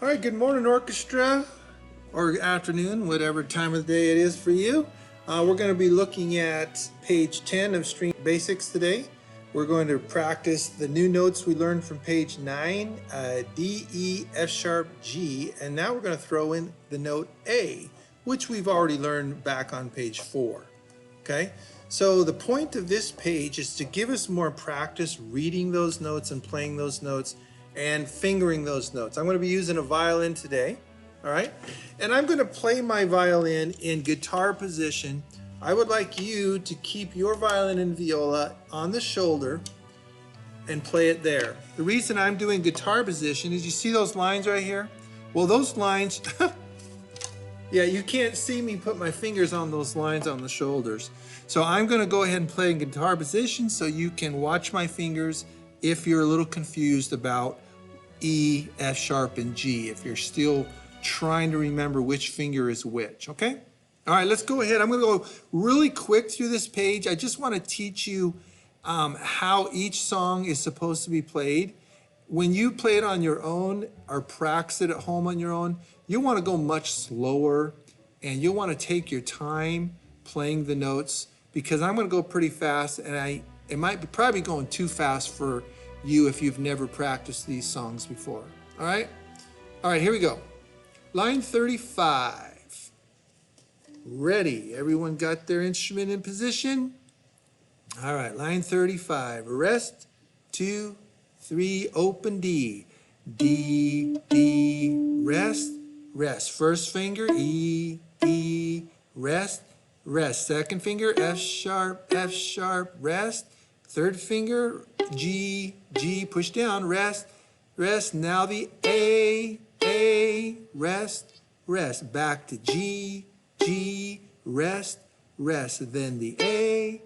right, good morning, orchestra, or afternoon, whatever time of the day it is for you. We're going to be looking at page 10 of String Basics today. We're going to practice the new notes we learned from page 9, D, E, F sharp, G, and now we're going to throw in the note A, which we've already learned back on page 4. Okay, so the point of this page is to give us more practice reading those notes and playing those notes and fingering those notes. I'm going to be using a violin today, all right? And I'm going to play my violin in guitar position. I would like you to keep your violin and viola on the shoulder and play it there. The reason I'm doing guitar position is you see those lines right here? Well, those lines, yeah, you can't see me put my fingers on those lines on the shoulders. So I'm going to go ahead and play in guitar position so you can watch my fingers if you're a little confused about E, F sharp, and G, if you're still trying to remember which finger is which, okay? All right, let's go ahead. I'm going to go really quick through this page. I just want to teach you how each song is supposed to be played. When you play it on your own or practice it at home on your own, you want to go much slower and you'll want to take your time playing the notes because I'm going to go pretty fast and it might be probably going too fast for you if you've never practiced these songs before. All right, here we go. Line 35. Ready? Everyone got their instrument in position? All right, line 35. Rest, 2, 3, open D. D, D, rest, rest. First finger, E, E, rest, rest. Second finger, F sharp, rest. Third finger, G, G, push down, rest, rest. Now the A, rest, rest. Back to G, G, rest, rest. Then the A,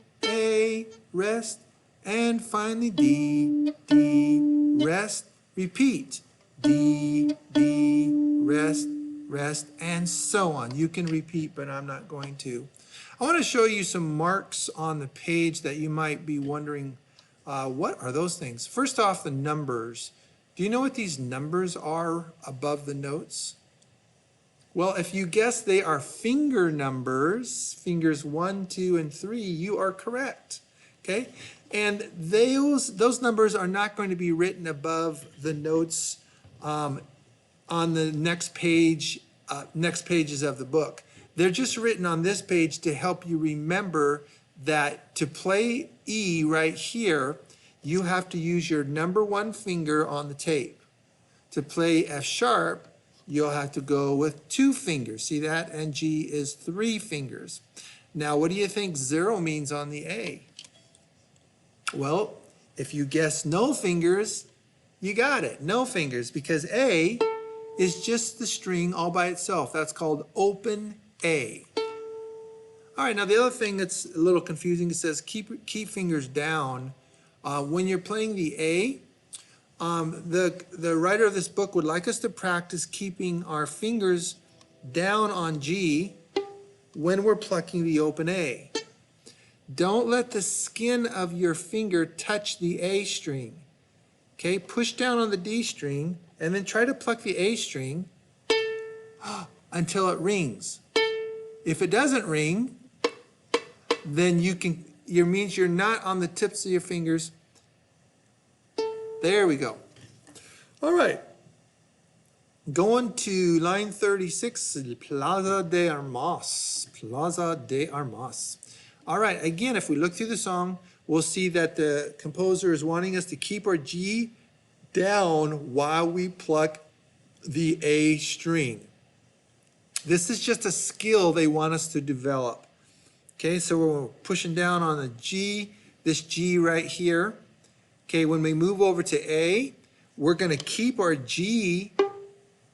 rest. And finally D, D, rest. Repeat. D, D, rest, rest, and so on. You can repeat, but I'm not going to. I want to show you some marks on the page that you might be wondering, what are those things? First off, the numbers. Do you know what these numbers are above the notes? Well, if you guess they are finger numbers, fingers 1, 2, and 3, you are correct. Okay? And those numbers are not going to be written above the notes on the next page, next pages of the book. They're just written on this page to help you remember that to play E right here, you have to use your number 1 finger on the tape. To play F sharp, you'll have to go with 2 fingers. See that? And G is 3 fingers. Now, what do you think 0 means on the A? Well, if you guess no fingers, you got it. No fingers, because A is just the string all by itself. That's called open A. All right, now the other thing that's a little confusing, it says keep fingers down. When you're playing the A, the writer of this book would like us to practice keeping our fingers down on G when we're plucking the open A. Don't let the skin of your finger touch the A string. Okay, push down on the D string and then try to pluck the A string until it rings. If it doesn't ring, then it means you're not on the tips of your fingers. There we go. All right. Going to line 36, Plaza de Armas. Plaza de Armas. All right, again, if we look through the song, we'll see that the composer is wanting us to keep our G down while we pluck the A string. This is just a skill they want us to develop. Okay, so we're pushing down on the G, this G right here. Okay, when we move over to A, we're going to keep our G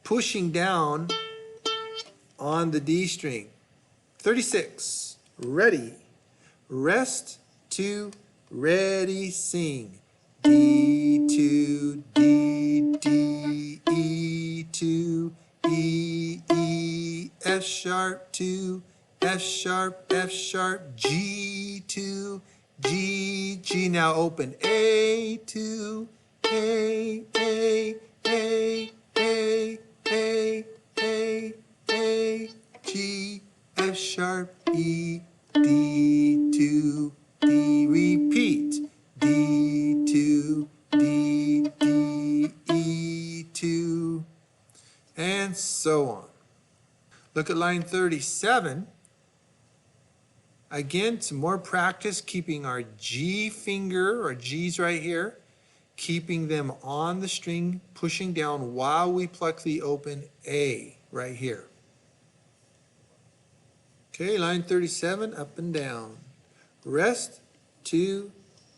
pushing down on the D string. 36, ready, rest, 2, ready, sing. D, 2, D, D, E, 2, E, E, F sharp, 2, F sharp, G, 2, G, G. Now open A, 2, A, sharp, E, D, 2, D, repeat, D, 2, D, E, 2, and so on. Look at line 37. Again, some more practice keeping our G finger, or G's right here, keeping them on the string, pushing down while we pluck the open A right here. Okay, line 37, up and down. Rest, 2,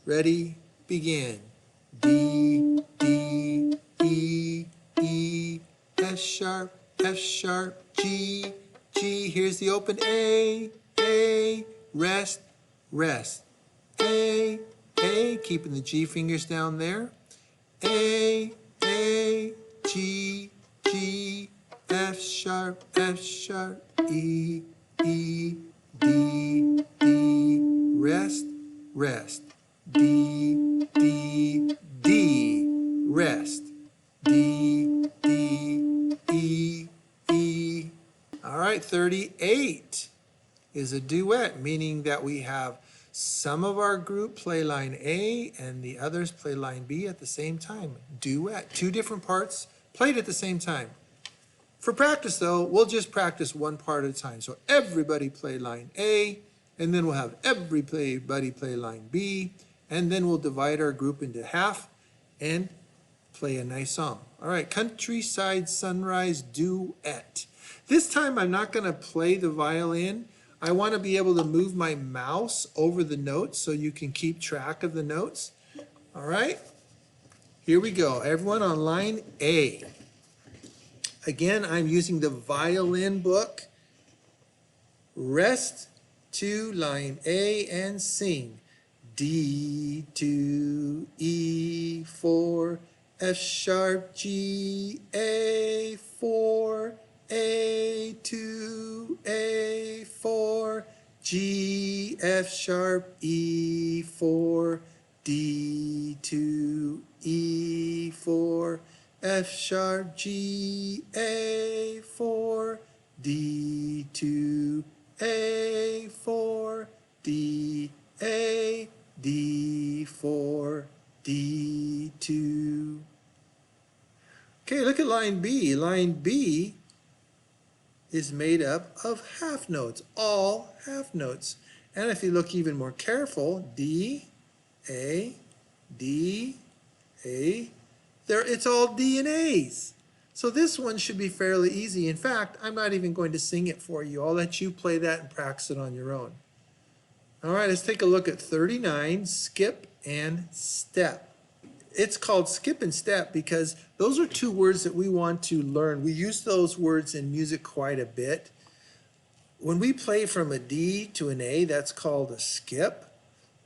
ready, begin. D, E, F sharp, G, here's the open A, rest, A, keeping the G fingers down there. A, G, F sharp, E, D, rest, D, rest, D, E. All right, 38 is a duet, meaning that we have some of our group play line A and the others play line B at the same time. Duet, 2 different parts played at the same time. For practice though, we'll just practice one part at a time. So everybody play line A, and then we'll have everybody play line B, and then we'll divide our group into half and play a nice song. All right, Countryside Sunrise Duet. This time I'm not going to play the violin. I want to be able to move my mouse over the notes so you can keep track of the notes. All right, here we go. Everyone on line A. Again, I'm using the violin book. Rest, 2, line A, and sing. D, 2, E, 4, F sharp, G, A, 4, A, 2, A, 4, G, F sharp, E, 4, D, 2, E, 4, F sharp, G, A, 4, D, 2, A, 4, D, A, D, 4, D, 2. Okay, look at line B. Line B is made up of half notes, all half notes. And if you look even more careful, D, A, it's all D and A's. So this one should be fairly easy. In fact, I'm not even going to sing it for you. I'll let you play that and practice it on your own. All right, let's take a look at 39, skip and step. It's called skip and step because those are 2 words that we want to learn. We use those words in music quite a bit. When we play from a D to an A, that's called a skip.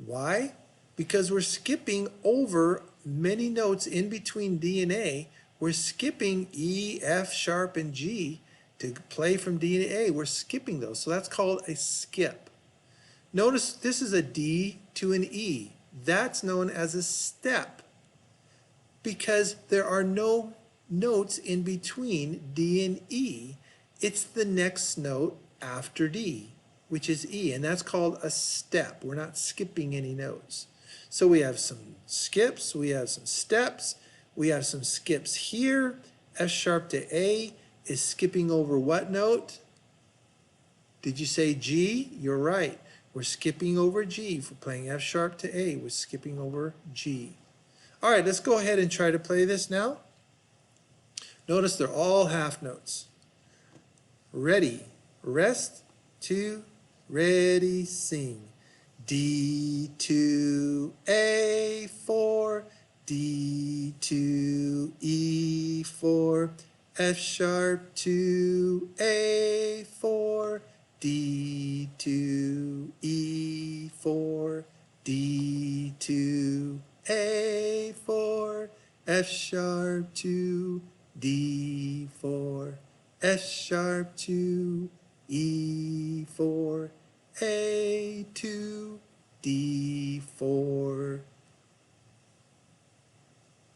Why? Because we're skipping over many notes in between D and A. We're skipping E, F sharp, and G to play from D to A. We're skipping those, so that's called a skip. Notice this is a D to an E. That's known as a step because there are no notes in between D and E. It's the next note after D, which is E, and that's called a step. We're not skipping any notes. So we have some skips, we have some steps, we have some skips here. F sharp to A is skipping over what note? Did you say G? You're right. We're skipping over G. For playing F sharp to A, we're skipping over G. All right, let's go ahead and try to play this now. Notice they're all half notes. Ready, rest, 2, ready, sing. D, 2, A, 4, D, 2, E, 4, F sharp, 2, A, 4, D, 2, E, 4, D, 2, A, 4, F sharp, 2, D, 4, F sharp, 2, E, 4, A, 2, D, 4.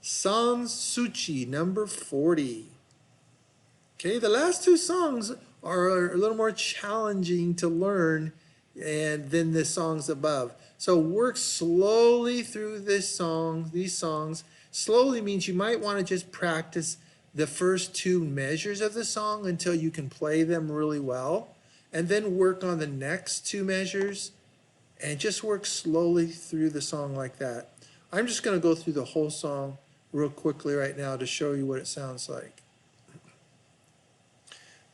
Song Souci, number 40. Okay, the last 2 songs are a little more challenging to learn than the songs above. So work slowly through these songs. Slowly means you might want to just practice the first two measures of the song until you can play them really well, and then work on the next two measures and just work slowly through the song like that. I'm just going to go through the whole song real quickly right now to show you what it sounds like.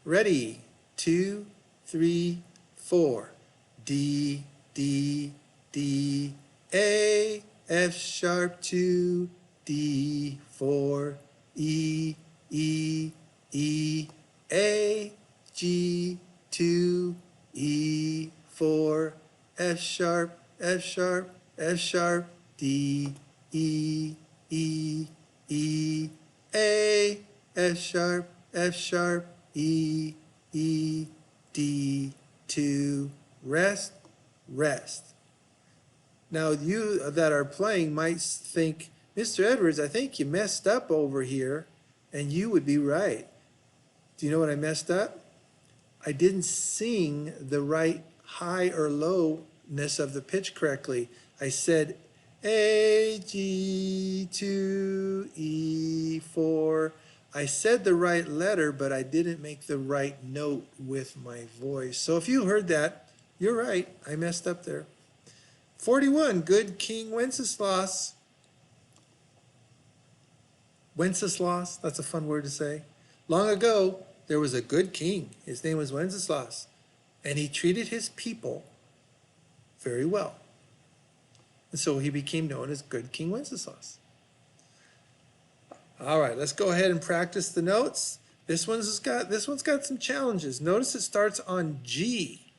Ready? 2, 3, 4. D, D, D, A, F sharp 2, D, 4, E, E, E, A, G, 2, E, 4, F sharp, F sharp, F sharp, D, E, E, E, A, F sharp, E, E, D, 2, rest, rest. Now you that are playing might think, Mr. Edwards, I think you messed up over here, and you would be right. Do you know what I messed up? I didn't sing the right high or lowness of the pitch correctly. I said A, G, 2, E, 4. I said the right letter, but I didn't make the right note with my voice. So if you heard that, you're right. I messed up there. 41, good King Wenceslas. Wenceslas, that's a fun word to say. Long ago, there was a good king. His name was Wenceslas, and he treated his people very well. And so he became known as Good King Wenceslas. All right, let's go ahead and practice the notes. This one's got some challenges. Notice it starts on G.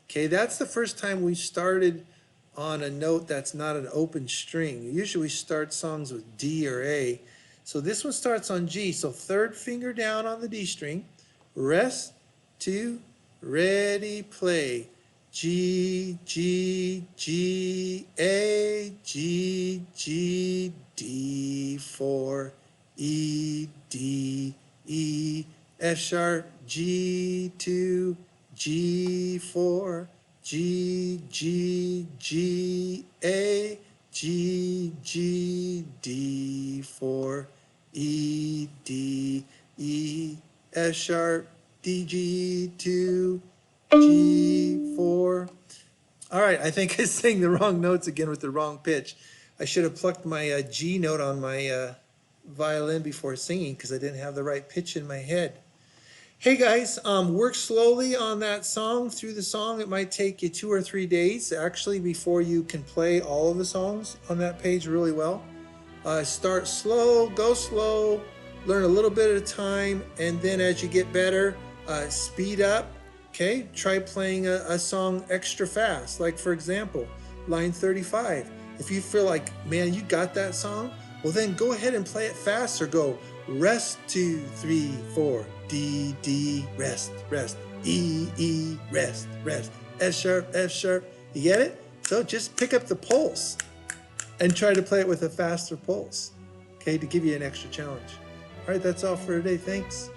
Okay, that's the first time we started on a note that's not an open string. Usually we start songs with D or A. So this one starts on G. So third finger down on the D string. Rest, 2, ready, play. G, G, G, A, G, G, D, 4, E, D, E, F sharp, G, 2, G, 4, G, G, G, A, G, G, D, 4, E, D, E, F sharp, D, G, 2, G, 4. All right, I think I sang the wrong notes again with the wrong pitch. I should have plucked my G note on my violin before singing because I didn't have the right pitch in my head. Hey guys, work slowly on that song, through the song. It might take you 2 or 3 days actually before you can play all of the songs on that page really well. Start slow, go slow, learn a little bit at a time, and then as you get better, speed up. Okay, try playing a song extra fast. Like for example, line 35. If you feel like, man, you got that song, well then go ahead and play it fast, or go rest, 2, 3, 4, D, D, rest, rest, E, E, rest, rest, F sharp, F sharp. You get it? So just pick up the pulse and try to play it with a faster pulse, okay, to give you an extra challenge. All right, that's all for today. Thanks.